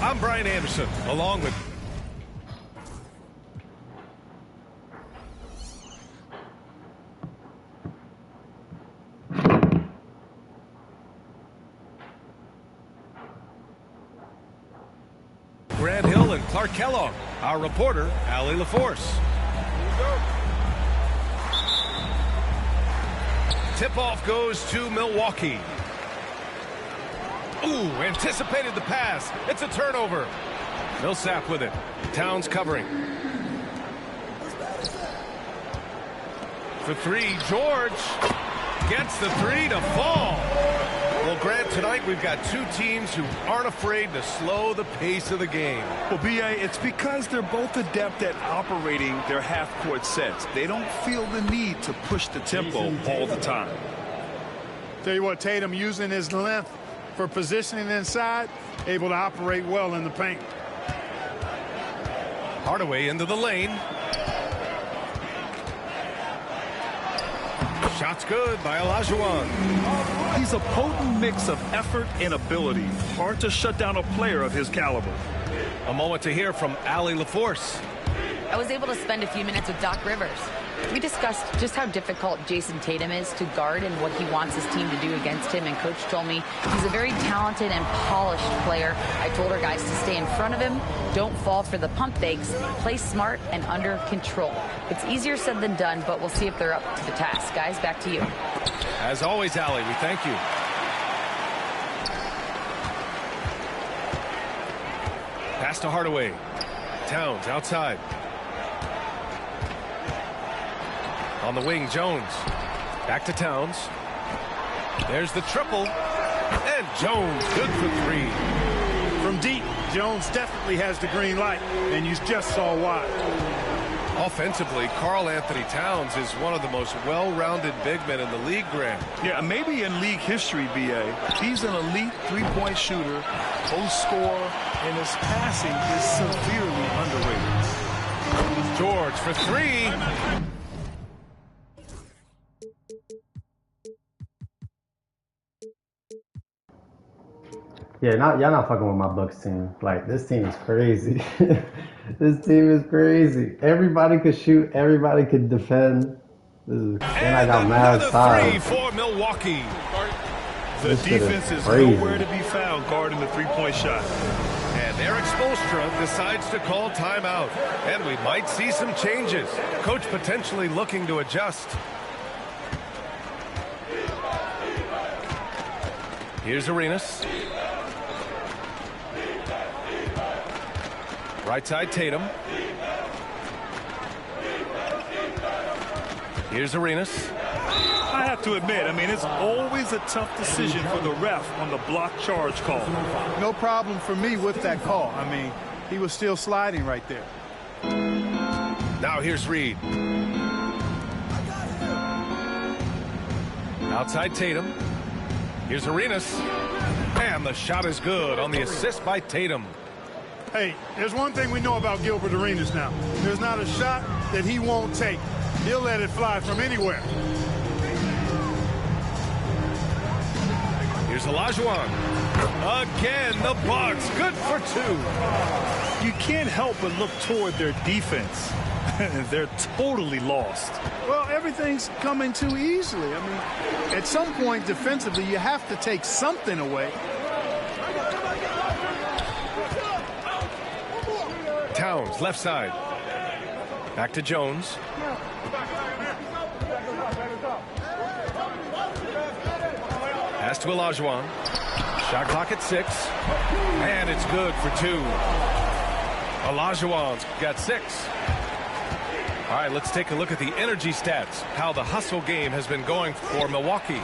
I'm Brian Anderson, along with Grant Hill and Clark Kellogg, our reporter, Allie LaForce. Tip-off goes to Milwaukee. Ooh, anticipated the pass. It's a turnover. Millsap with it. Towns covering. For three, George gets the three to fall. Well, Grant, tonight we've got two teams who aren't afraid to slow the pace of the game. Well, B.A., it's because they're both adept at operating their half-court sets. They don't feel the need to push the tempo all the time. Tell you what, Tatum using his length for positioning inside, able to operate well in the paint. Hardaway into the lane. Shot's good by Olajuwon. He's a potent mix of effort and ability. Hard to shut down a player of his caliber. A moment to hear from Allie LaForce. I was able to spend a few minutes with Doc Rivers. We discussed just how difficult Jason Tatum is to guard and what he wants his team to do against him, and Coach told me he's a very talented and polished player. I told our guys to stay in front of him, don't fall for the pump fakes, play smart and under control. It's easier said than done, but we'll see if they're up to the task. Guys, back to you. As always, Allie, we thank you. Pass to Hardaway. Towns outside. On the wing, Jones. Back to Towns. There's the triple. And Jones, good for three. From deep, Jones definitely has the green light, and you just saw why. Offensively, Karl Anthony Towns is one of the most well-rounded big men in the league, Grant. Yeah, maybe in league history, B.A. He's an elite three-point shooter, post scorer, and his passing is severely underrated. George for three. Yeah, y'all not fucking with my Bucks team. Like, this team is crazy. This team is crazy. Everybody could shoot. Everybody could defend. And I got mad size. Three for Milwaukee. The defense is nowhere to be found guarding the three-point shot. And Eric Spoelstra decides to call timeout. And we might see some changes. Coach potentially looking to adjust. Here's Arenas. Right side, Tatum. Here's Arenas. I have to admit, I mean, it's always a tough decision for the ref on the block charge call. No problem for me with that call. I mean, he was still sliding right there. Now here's Reed. Outside Tatum. Here's Arenas. And the shot is good on the assist by Tatum. Hey, there's one thing we know about Gilbert Arenas now. There's not a shot that he won't take. He'll let it fly from anywhere. Here's Olajuwon. Again, the Bucks. Good for two. You can't help but look toward their defense. They're totally lost. Well, everything's coming too easily. I mean, at some point defensively, you have to take something away. Towns, left side. Back to Jones. Pass to Olajuwon. Shot clock at 6. And it's good for 2. Olajuwon's got 6. All right, let's take a look at the energy stats. How the hustle game has been going for Milwaukee.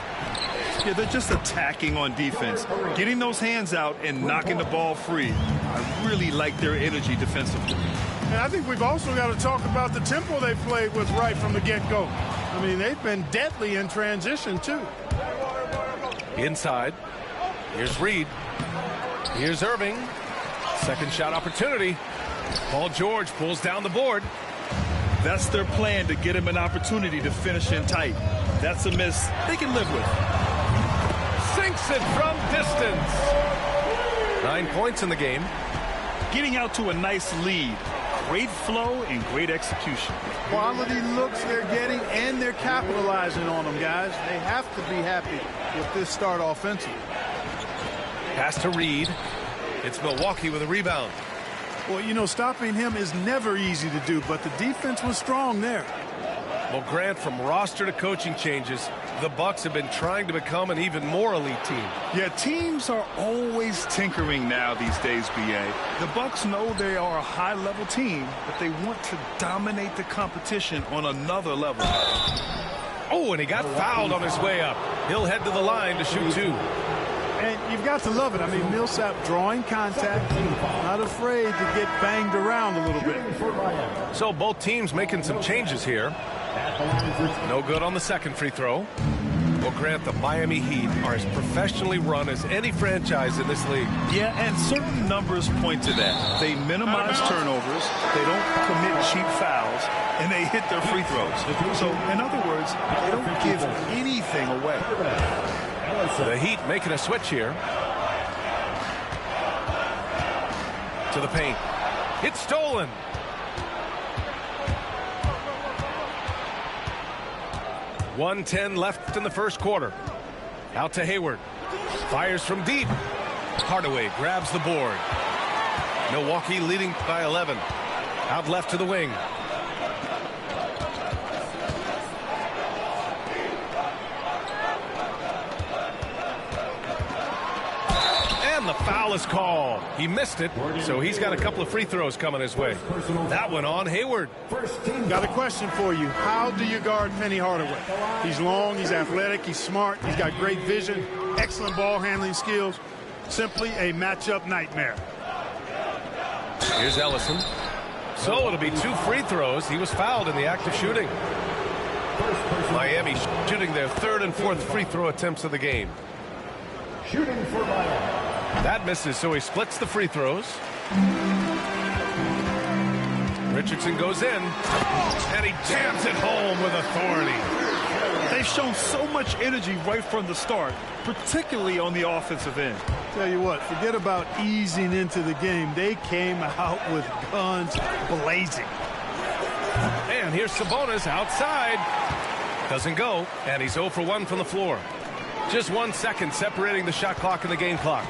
Yeah, they're just attacking on defense. Getting those hands out and knocking the ball free. I really like their energy defensively. And I think we've also got to talk about the tempo they played with right from the get-go. I mean, they've been deadly in transition, too. Inside. Here's Reed. Here's Irving. Second shot opportunity. Paul George pulls down the board. That's their plan, to get him an opportunity to finish in tight. That's a miss they can live with. Sinks it from distance. 9 points in the game. Getting out to a nice lead. Great flow and great execution. Quality looks they're getting, and they're capitalizing on them, guys. They have to be happy with this start offensively. Pass to Reed. It's Milwaukee with a rebound. Well, you know, stopping him is never easy to do, but the defense was strong there. Well, Grant, from roster to coaching changes, the Bucks have been trying to become an even more elite team. Yeah, teams are always tinkering now these days, B.A. The Bucks know they are a high-level team, but they want to dominate the competition on another level. Oh, and he got fouled on his way up. He'll head to the line to shoot 2. And you've got to love it. I mean, Millsap drawing contact, not afraid to get banged around a little bit. So both teams making some changes here. No good on the second free throw. Well, Grant, the Miami Heat are as professionally run as any franchise in this league. Yeah, and certain numbers point to that. They minimize turnovers, they don't commit cheap fouls, and they hit their free throws. So, in other words, they don't give anything away. The Heat making a switch here. To the paint. It's stolen. .110 left in the first quarter. Out to Hayward. Fires from deep. Hardaway grabs the board. Milwaukee leading by 11. Out left to the wing. And the foul is called. He missed it, so he's got a couple of free throws coming his way. That one on Hayward. Got a question for you. How do you guard Penny Hardaway? He's long, he's athletic, he's smart, he's got great vision, excellent ball handling skills. Simply a matchup nightmare. Here's Ellison. So it'll be 2 free throws. He was fouled in the act of shooting. Miami shooting their 3rd and 4th free throw attempts of the game. Shooting for Miami. That misses, so he splits the free throws. Richardson goes in, and he jams it home with authority. They've shown so much energy right from the start, particularly on the offensive end. Tell you what, forget about easing into the game. They came out with guns blazing. And here's Sabonis outside. Doesn't go, and he's 0 for 1 from the floor. Just 1 second separating the shot clock and the game clock.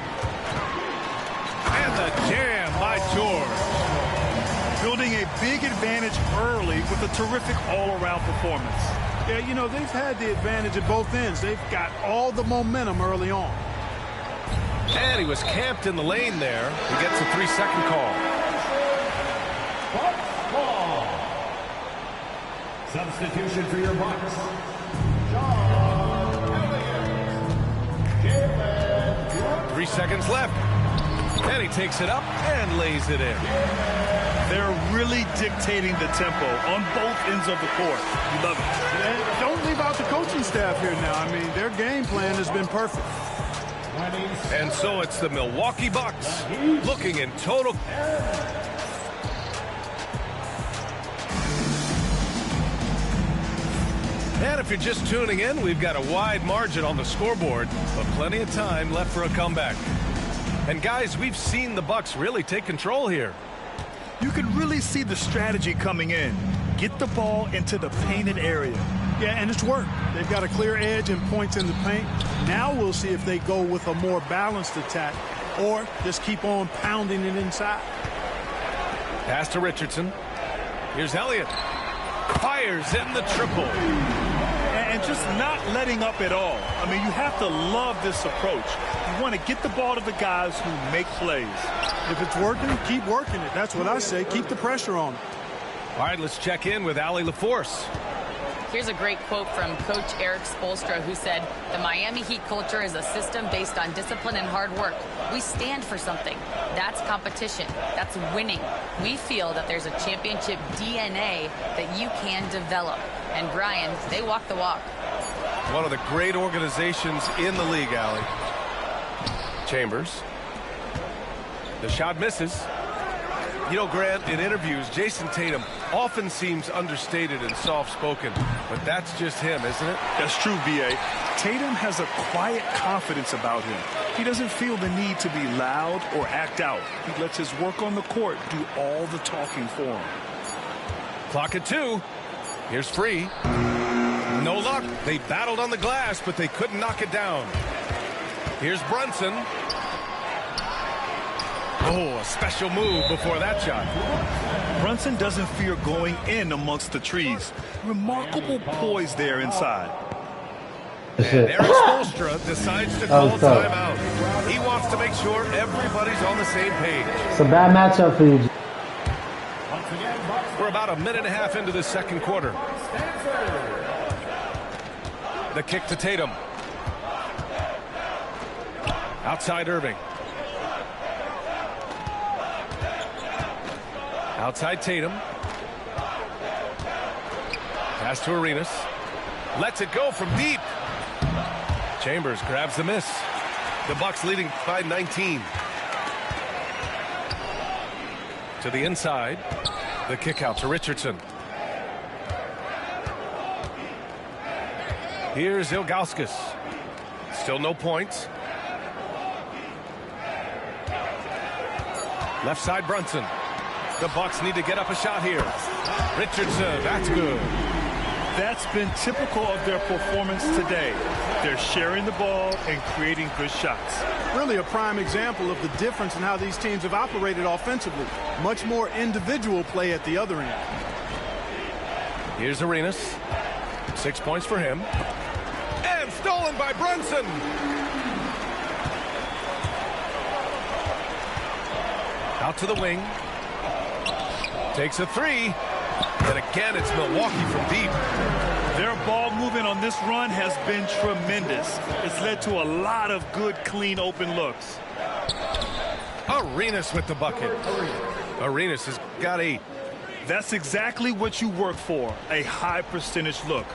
And the jam by George. Building a big advantage early with a terrific all-around performance. Yeah, you know, they've had the advantage at both ends. They've got all the momentum early on. And he was camped in the lane there. He gets a 3-second call. Ball. Substitution for your Bucks. 3 seconds left. And he takes it up and lays it in. They're really dictating the tempo on both ends of the court. You love it. And don't leave out the coaching staff here now. I mean, their game plan has been perfect. And so it's the Milwaukee Bucks looking in total. And if you're just tuning in, we've got a wide margin on the scoreboard, but plenty of time left for a comeback. And guys, we've seen the Bucks really take control here. You can really see the strategy coming in. Get the ball into the painted area. Yeah, and it's worked. They've got a clear edge and points in the paint. Now we'll see if they go with a more balanced attack or just keep on pounding it inside. Pass to Richardson. Here's Elliott. Fires in the triple. And just not letting up at all. I mean, you have to love this approach. You want to get the ball to the guys who make plays. If it's working, keep working it. That's what I say. Keep the pressure on them. All right, let's check in with Allie LaForce. Here's a great quote from Coach Eric Spoelstra, who said, "The Miami Heat culture is a system based on discipline and hard work. We stand for something. That's competition. That's winning. We feel that there's a championship DNA that you can develop." And Brian, they walk the walk. One of the great organizations in the league, Allie. Chambers. The shot misses. You know, Grant, in interviews, Jason Tatum often seems understated and soft-spoken, but that's just him, isn't it? That's true, B.A. Tatum has a quiet confidence about him. He doesn't feel the need to be loud or act out. He lets his work on the court do all the talking for him. Clock at 2. Here's Free. No luck. They battled on the glass, but they couldn't knock it down. Here's Brunson. Oh, a special move before that shot. Brunson doesn't fear going in amongst the trees. Remarkable poise there inside. And Eric Spoelstra decides to call timeout. He wants to make sure everybody's on the same page. It's a bad matchup for you. We're about a minute and a half into the second quarter. The kick to Tatum. Outside Irving. Outside Tatum. Pass to Arenas. Lets it go from deep. Chambers grabs the miss. The Bucks leading by 19. To the inside. The kick out to Richardson. Here's Ilgauskas. Still no points. Left side Brunson. The Bucks need to get up a shot here. Richardson, that's good. That's been typical of their performance today. They're sharing the ball and creating good shots. Really a prime example of the difference in how these teams have operated offensively. Much more individual play at the other end. Here's Arenas. 6 points for him. And stolen by Brunson. Out to the wing. Takes a 3. And again, it's Milwaukee from deep. Their ball movement on this run has been tremendous. It's led to a lot of good, clean, open looks. Arenas with the bucket. Arenas has got 8. That's exactly what you work for, a high percentage look.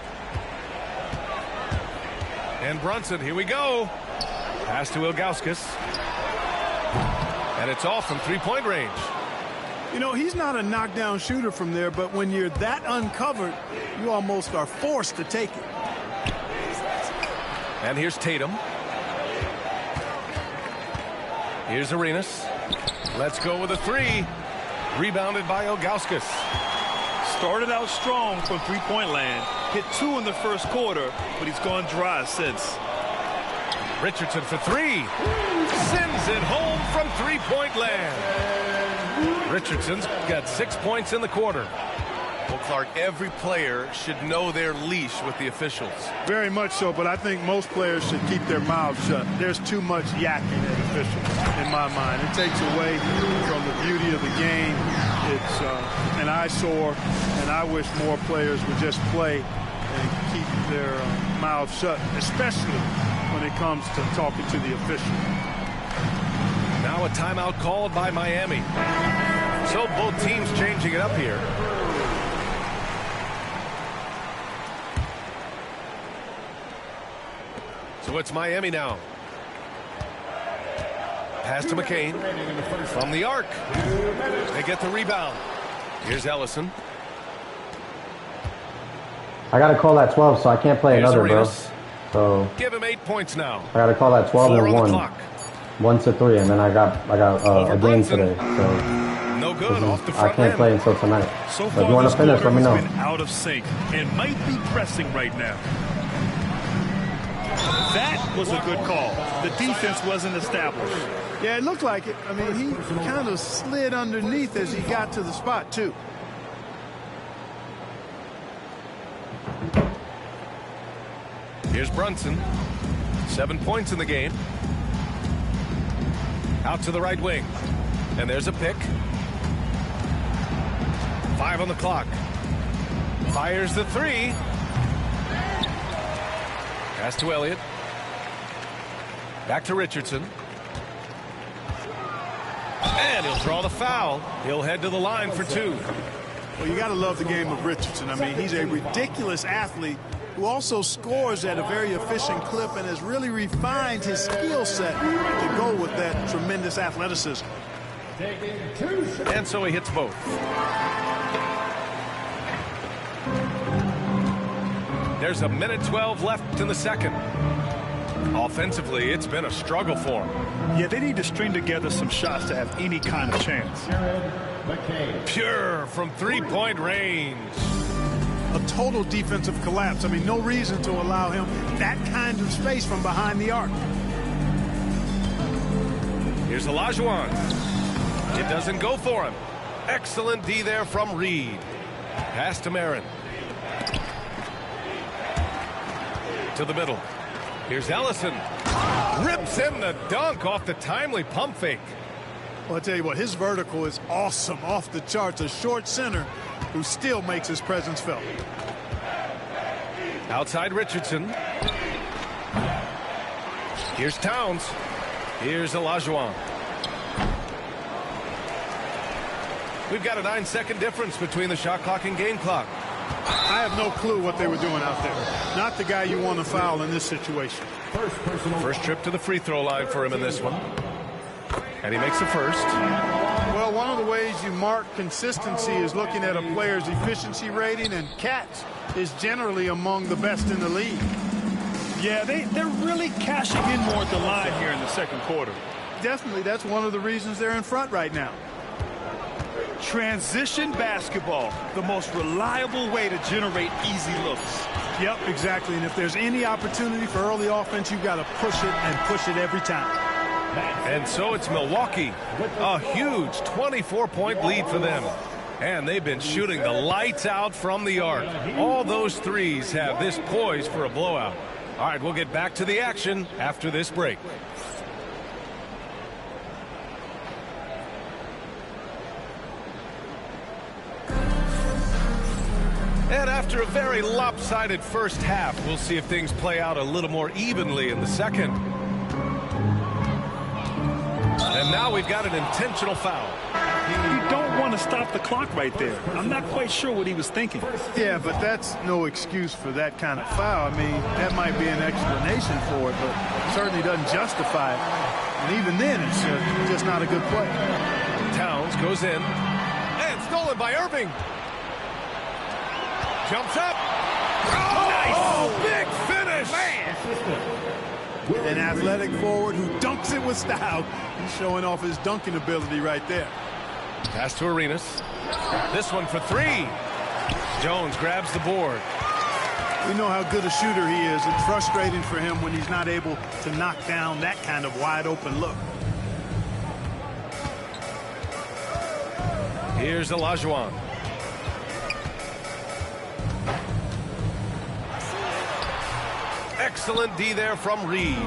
And Brunson, here we go. Pass to Ilgauskas. And it's off from three-point range. You know, he's not a knockdown shooter from there, but when you're that uncovered, you almost are forced to take it. And here's Tatum. Here's Arenas. Let's go with a 3. Rebounded by Ilgauskas. Started out strong from three-point land. Hit 2 in the first quarter, but he's gone dry since. Richardson for 3. Sends it home from three-point land. Richardson's got 6 points in the quarter. Well, Clark, every player should know their leash with the officials. Very much so, but I think most players should keep their mouths shut. There's too much yakking at officials, in my mind. It takes away from the beauty of the game. It's an eyesore, and I wish more players would just play and keep their mouths shut, especially when it comes to talking to the official. Now a timeout called by Miami. So both teams changing it up here. So it's Miami now. Pass to McCain from the arc. They get the rebound. Here's Ellison. I got to call that 12, so I can't play Here's another, bro. Arenas. So Give him 8 points now. I got to call that 12 4 and on 1. the clock. 1 to 3, and then I got a game Brunson. today. So No good off the I front can't end. play until tonight. So But if you far, want this to finish, quarter let me know. has been out of sync and might be pressing right now. That was a good call. The defense wasn't established. Yeah, it looked like it. I mean, he kind of slid underneath as he got to the spot, too. Here's Brunson. 7 points in the game. Out to the right wing. And there's a pick. 5 on the clock. Fires the 3. Pass to Elliott. Back to Richardson. And he'll draw the foul. He'll head to the line for 2. Well, you got to love the game of Richardson. I mean, he's a ridiculous athlete who also scores at a very efficient clip and has really refined his skill set to go with that tremendous athleticism. And so he hits both. There's a minute 12 left in the second. Offensively, it's been a struggle for him. Yeah, they need to string together some shots to have any kind of chance. Pure from three-point range. A total defensive collapse. I mean, no reason to allow him that kind of space from behind the arc. Here's Olajuwon. It doesn't go for him. Excellent D there from Reed. Pass to Marin. To the middle. Here's Ellison. Rips in the dunk off the timely pump fake. Well, I'll tell you what, his vertical is awesome, off the charts. A short center who still makes his presence felt. Outside Richardson. Here's Towns. Here's Olajuwon. We've got a 9-second difference between the shot clock and game clock. I have no clue what they were doing out there. Not the guy you want to foul in this situation. First trip to the free throw line for him in this one. And he makes the first. Well, one of the ways you mark consistency is looking at a player's efficiency rating, and Cats is generally among the best in the league. Yeah, they're really cashing in more at the line here in the second quarter. Definitely, that's one of the reasons they're in front right now. Transition basketball, the most reliable way to generate easy looks. Yep, exactly. And if there's any opportunity for early offense, you've got to push it and push it every time. And so it's Milwaukee. A huge 24-point lead for them. And they've been shooting the lights out from the arc. All those threes have this poised for a blowout. All right, we'll get back to the action after this break. And after a very lopsided first half, we'll see if things play out a little more evenly in the second. And now we've got an intentional foul. You don't want to stop the clock right there. I'm not quite sure what he was thinking. Yeah, but that's no excuse for that kind of foul. I mean, that might be an explanation for it, but it certainly doesn't justify it. And even then, it's just not a good play. Towns goes in. And stolen by Irving. Jumps up. Oh, nice. Big finish. Man. An athletic forward who dunks it with style. He's showing off his dunking ability right there. Pass to Arenas. This one for 3. Jones grabs the board. We know how good a shooter he is. It's frustrating for him when he's not able to knock down that kind of wide open look. Here's Olajuwon. Excellent D there from Reed.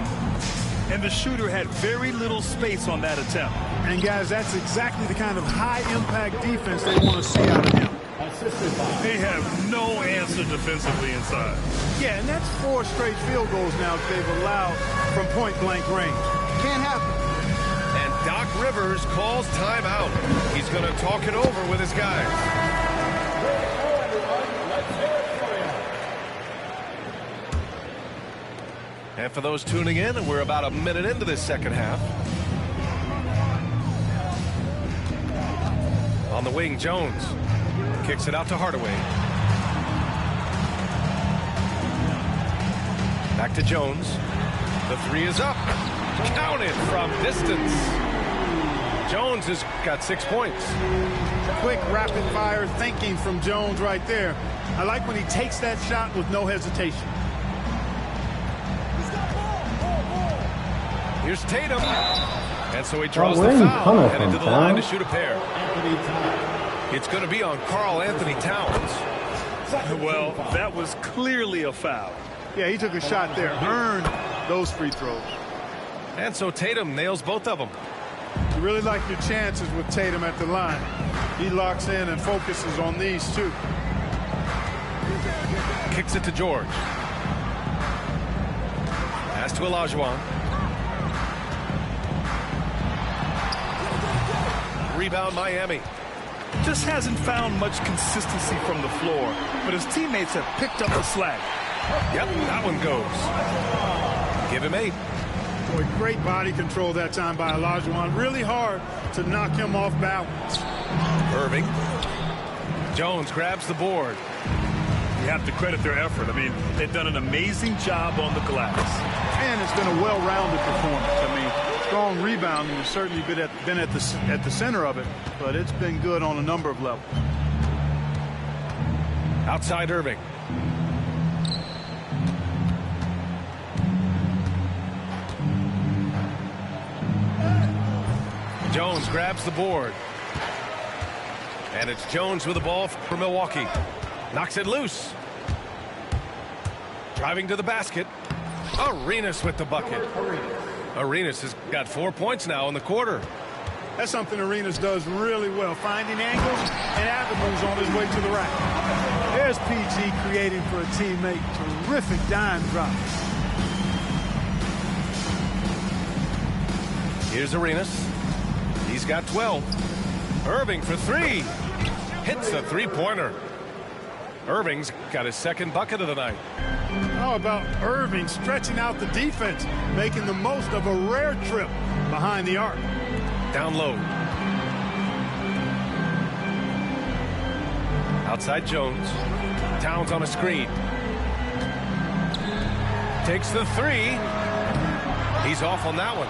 And the shooter had very little space on that attempt. And guys, that's exactly the kind of high-impact defense they want to see out of him. They have no answer defensively inside. Yeah, and that's 4 straight field goals now that they've allowed from point-blank range. Can't happen. And Doc Rivers calls timeout. He's going to talk it over with his guys. And for those tuning in, we're about a minute into this second half. On the wing, Jones kicks it out to Hardaway. Back to Jones. The 3 is up. Counted from distance. Jones has got 6 points. Quick, rapid-fire thinking from Jones right there. I like when he takes that shot with no hesitation. Here's Tatum. And so he draws where the are you foul. coming Headed from, to the line to Tom? shoot a pair. It's going to be on Karl Anthony Towns. Well, that was clearly a foul. Yeah, he took a shot there. Earned those free throws. And so Tatum nails both of them. You really like your chances with Tatum at the line. He locks in and focuses on these two. Kicks it to George. Pass to Olajuwon. Rebound Miami. Just hasn't found much consistency from the floor, but his teammates have picked up the slack. Yep, that one goes. Give him 8. Boy, great body control that time by Olajuwon. Really hard to knock him off balance. Irving. Jones grabs the board. You have to credit their effort. I mean, they've done an amazing job on the glass. And it's been a well-rounded performance. I mean, strong rebounding has certainly been at the center of it, but it's been good on a number of levels. Outside Irving. Jones grabs the board. And it's Jones with the ball for Milwaukee. Knocks it loose. Driving to the basket. Arenas with the bucket. Arenas has got 4 points now in the quarter. That's something Arenas does really well, finding angles and avenues on his way to the rack. There's PG creating for a teammate. Terrific dime drop. Here's Arenas. He's got 12. Irving for 3. Hits a 3-pointer. Irving's got his second bucket of the night. How about Irving stretching out the defense, making the most of a rare trip behind the arc. Down low. Outside Jones. Towns on a screen. Takes the 3. He's off on that one.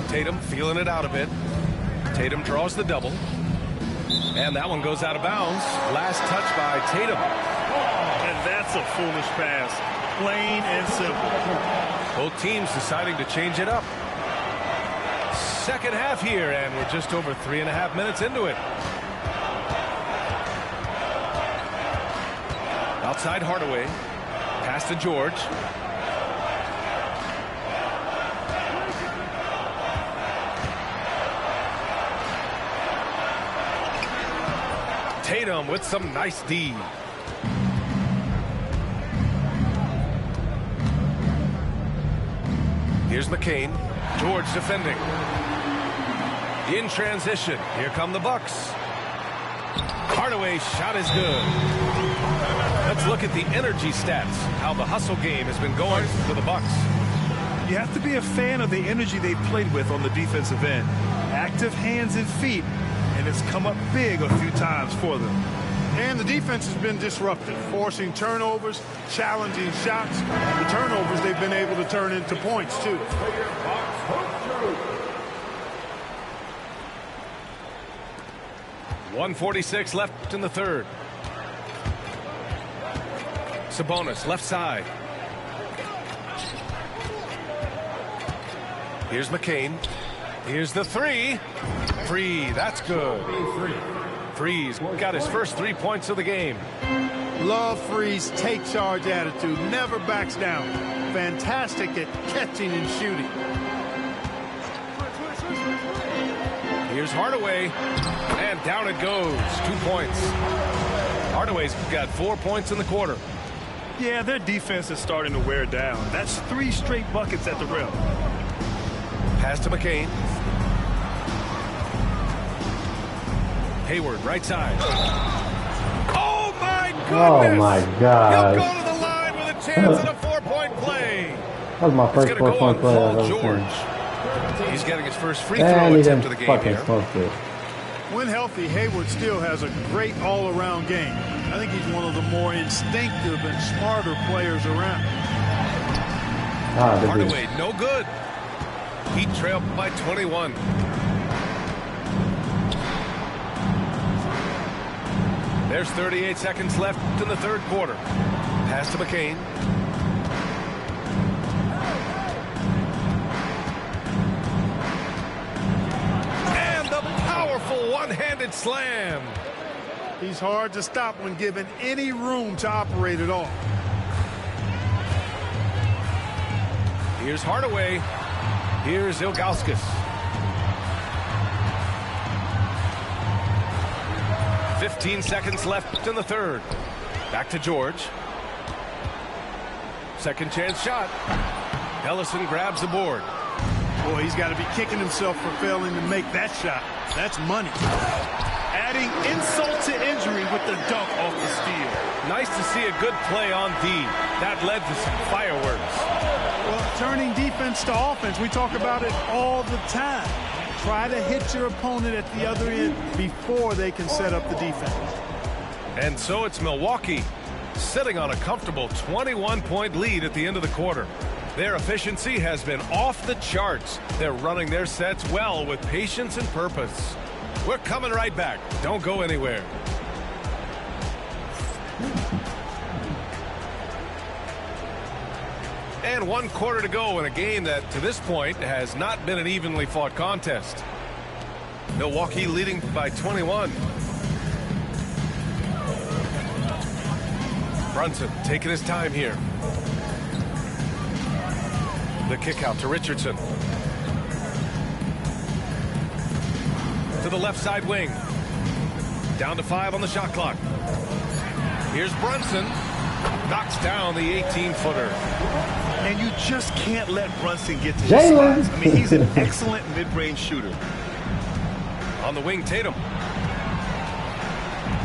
Tatum feeling it out a bit. Tatum draws the double. And that one goes out of bounds. Last touch by Tatum. And that's a foolish pass. Plain and simple. Both teams deciding to change it up. Second half here, and we're just over 3.5 minutes into it. Outside Hardaway. Pass to George. Tatum with some nice D. Here's McCain. George defending. In transition. Here come the Bucks. Hardaway's shot is good. Let's look at the energy stats. How the hustle game has been going for the Bucks. You have to be a fan of the energy they've played with on the defensive end. Active hands and feet, and it's come up big a few times for them. And the defense has been disruptive, forcing turnovers, challenging shots. The turnovers they've been able to turn into points, too. .146 left in the third. Sabonis, left side. Here's McCain. Here's the 3. Free, that's good. Free's got his first 3 points of the game. Love, freeze, take charge attitude. Never backs down. Fantastic at catching and shooting. Here's Hardaway, and down it goes. 2 points. Hardaway's got 4 points in the quarter. Yeah, their defense is starting to wear down. That's 3 straight buckets at the rim. Pass to McCain. Hayward, right side. Oh, my goodness! Oh, my God. He'll go to the line with a chance at a 4-point play. That was my first 4-point play I've ever George. He's getting his first free seen. throw And he attempt didn't of the game fucking here. smoke it. When healthy, Hayward still has a great all-around game. I think he's one of the more instinctive and smarter players around. Hardaway, no good. Heat trailed by 21. There's 38 seconds left in the third quarter. Pass to McCain. And the powerful one-handed slam. He's hard to stop when given any room to operate at all. Here's Hardaway. Here's Ilgauskas. 15 seconds left in the third. Back to George. Second chance shot. Ellison grabs the board. Boy, he's got to be kicking himself for failing to make that shot. That's money. Adding insult to injury with the dunk off the steal. Nice to see a good play on D. That led to some fireworks. Well, turning defense to offense, we talk about it all the time. Try to hit your opponent at the other end before they can set up the defense. And so it's Milwaukee sitting on a comfortable 21-point lead at the end of the quarter. Their efficiency has been off the charts. They're running their sets well with patience and purpose. We're coming right back. Don't go anywhere. And 1 quarter to go in a game that, to this point, has not been an evenly fought contest. Milwaukee leading by 21. Brunson taking his time here. The kick out to Richardson. To the left side wing. Down to 5 on the shot clock. Here's Brunson. Knocks down the 18-footer. And you just can't let Brunson get to his spots. I mean, he's an excellent mid-range shooter. On the wing, Tatum.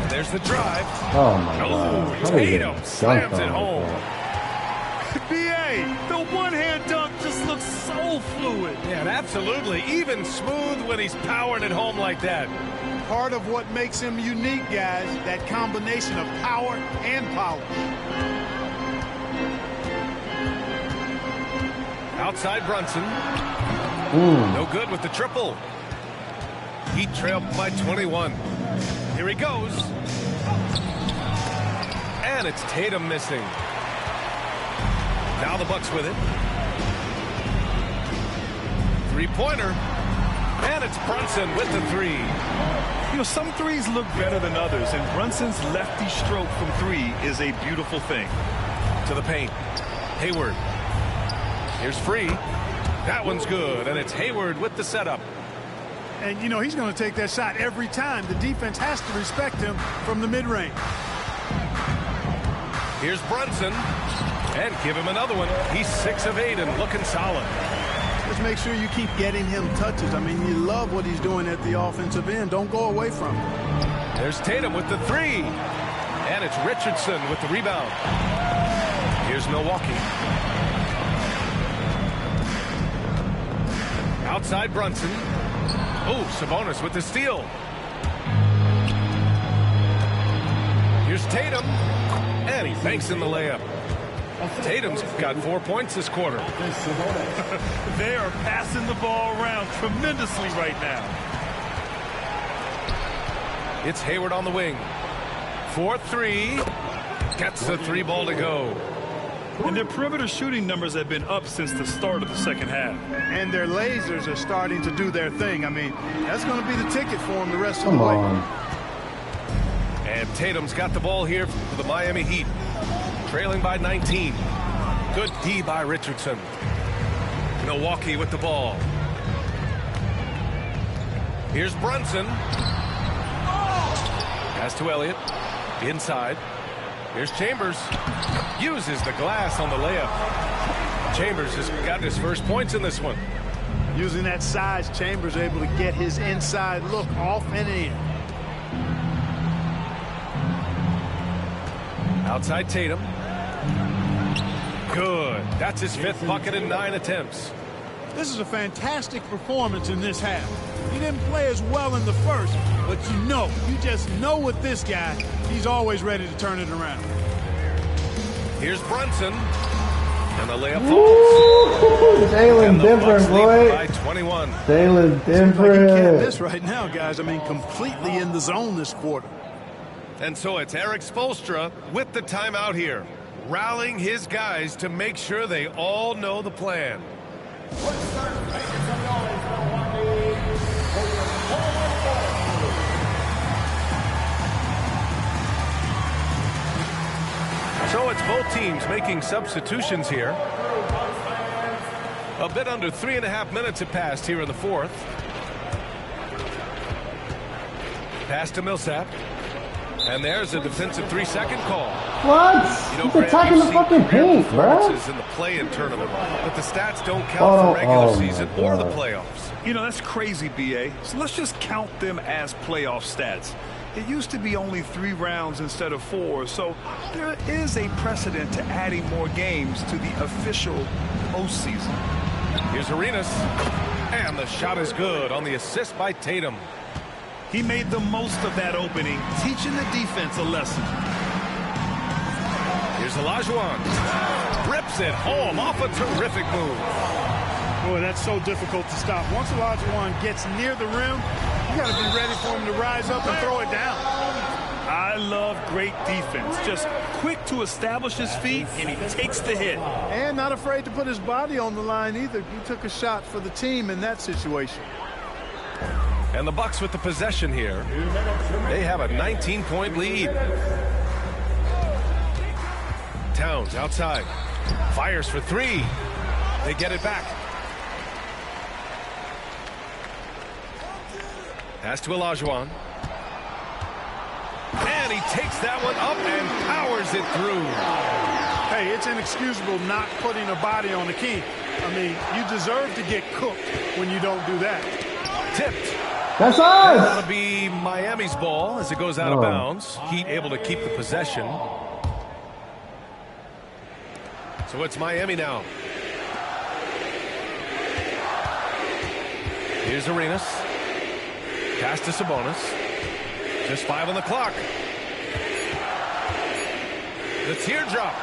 There's the drive. Oh, my God. Oh, Tatum slams it home. B.A., the one-hand dunk just looks so fluid. Yeah, and absolutely. Even smooth when he's powering it home like that. Part of what makes him unique, guys, that combination of power and polish. Outside Brunson. No good with the triple. Heat trailed by 21. Here he goes. And it's Tatum missing. Now the Bucks with it. Three-pointer. And it's Brunson with the 3. You know, some threes look better than others, and Brunson's lefty stroke from 3 is a beautiful thing. To the paint. Hayward. Here's Free. That one's good, and it's Hayward with the setup. And, you know, he's going to take that shot every time. The defense has to respect him from the mid-range. Here's Brunson. And give him another one. He's 6 of 8 and looking solid. Just make sure you keep getting him touches. I mean, you love what he's doing at the offensive end. Don't go away from him. There's Tatum with the 3. And it's Richardson with the rebound. Here's Milwaukee. Outside Brunson. Oh, Sabonis with the steal. Here's Tatum. And he banks in the layup. Tatum's got 4 points this quarter. They are passing the ball around tremendously right now. It's Hayward on the wing. 4-3. Gets the 3 ball to go. And their perimeter shooting numbers have been up since the start of the second half. And their lasers are starting to do their thing. I mean, that's going to be the ticket for them the rest of the way. And Tatum's got the ball here for the Miami Heat. Trailing by 19. Good D by Richardson. Milwaukee with the ball. Here's Brunson. Pass to Elliott. Inside. Here's Chambers. Uses the glass on the layup. Chambers has got his first points in this one. Using that size, Chambers able to get his inside look off and in. Outside Tatum. Good. That's his 5th bucket in 9 attempts. This is a fantastic performance in this half. He didn't play as well in the first, but you just know with this guy, he's always ready to turn it around. Here's Brunson. And the layup falls. Jalen different, boy. By 21. Jalen different. Like you can't miss right now, guys. I mean, completely in the zone this quarter. And so it's Eric Spoelstra with the timeout here, rallying his guys to make sure they all know the plan. So it's both teams making substitutions here. A bit under 3.5 minutes have passed here in the 4th. Pass to Millsap. And there's a defensive 3-second call. What? He's attacking the fucking paint, bro. In the play-in tournament, but the stats don't count for regular season or the playoffs. You know, that's crazy, BA. So let's just count them as playoff stats. It used to be only 3 rounds instead of 4, so there is a precedent to adding more games to the official postseason. Here's Arenas, and the shot is good on the assist by Tatum. He made the most of that opening, teaching the defense a lesson. Here's Olajuwon. Rips it home off a terrific move. Boy, that's so difficult to stop. Once Olajuwon gets near the rim, you got to be ready for him to rise up and throw it down. I love great defense. Just quick to establish his feet, and he takes the hit. And not afraid to put his body on the line either. He took a shot for the team in that situation. And the Bucks with the possession here. They have a 19-point lead. Towns outside. Fires for 3. They get it back. Pass to Olajuwon. And he takes that one up and powers it through. Hey, it's inexcusable not putting a body on the key. I mean, you deserve to get cooked when you don't do that. Tipped. That's That'll us. be Miami's ball as it goes out of bounds. Heat able to keep the possession. So it's Miami now. Here's Arenas. Pass to Sabonis. Just 5 on the clock. The teardrop.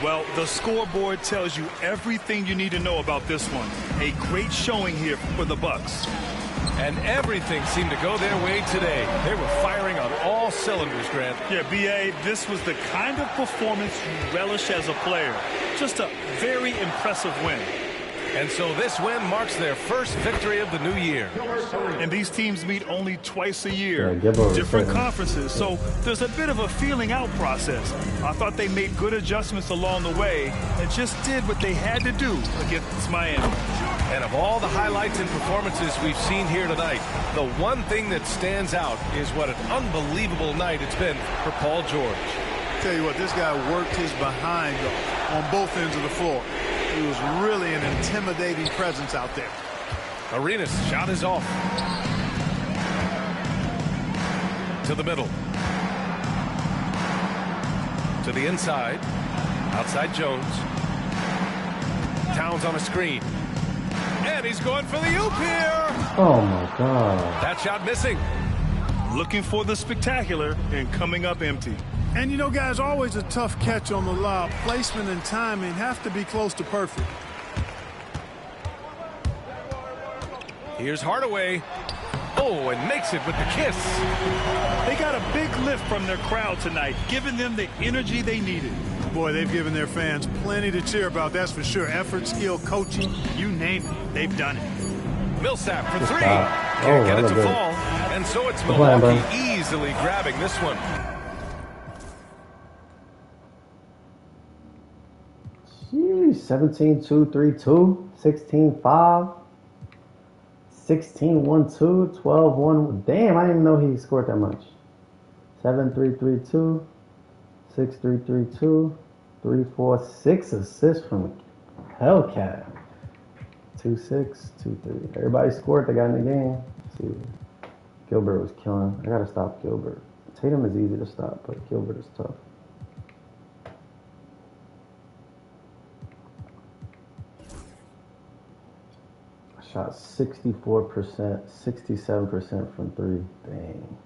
Well, the scoreboard tells you everything you need to know about this one. A great showing here for the Bucks. And everything seemed to go their way today. They were firing on all cylinders, Grant. Yeah, B.A., this was the kind of performance you relish as a player. Just a very impressive win. And so this win marks their first victory of the new year. And these teams meet only twice a year. Yeah, different conferences, so there's a bit of a feeling out process. I thought they made good adjustments along the way and just did what they had to do against Miami. And of all the highlights and performances we've seen here tonight, the one thing that stands out is what an unbelievable night it's been for Paul George. Tell you what, this guy worked his behind on both ends of the floor. He was really an intimidating presence out there. Arenas' shot is off. To the middle. To the inside. Outside Jones. Towns on a screen. And he's going for the oop here. Oh, my God. That shot missing. Looking for the spectacular and coming up empty. And, you know, guys, always a tough catch on the lob. Placement and timing have to be close to perfect. Here's Hardaway. Oh, and makes it with the kiss. They got a big lift from their crowd tonight, giving them the energy they needed. Boy, they've given their fans plenty to cheer about, that's for sure. Effort, skill, coaching, you name it, they've done it. Millsap for Good 3. stop. Can't Oh, get it that to was fall. And so it's Good plan, Milwaukee bro. easily grabbing this one. Jeez, 17-2, 3-2, 16-5, 16-1-2, 12-1. Damn, I didn't even know he scored that much. 7-3-3-2, 6-3-3-2, 3-4-6 assists from Hellcat. 2-6, 2-3. Everybody scored that got in the game. Let's see. Gilbert was killing. I gotta stop Gilbert. Tatum is easy to stop, but Gilbert is tough. I shot 64%, 67% from three. Dang.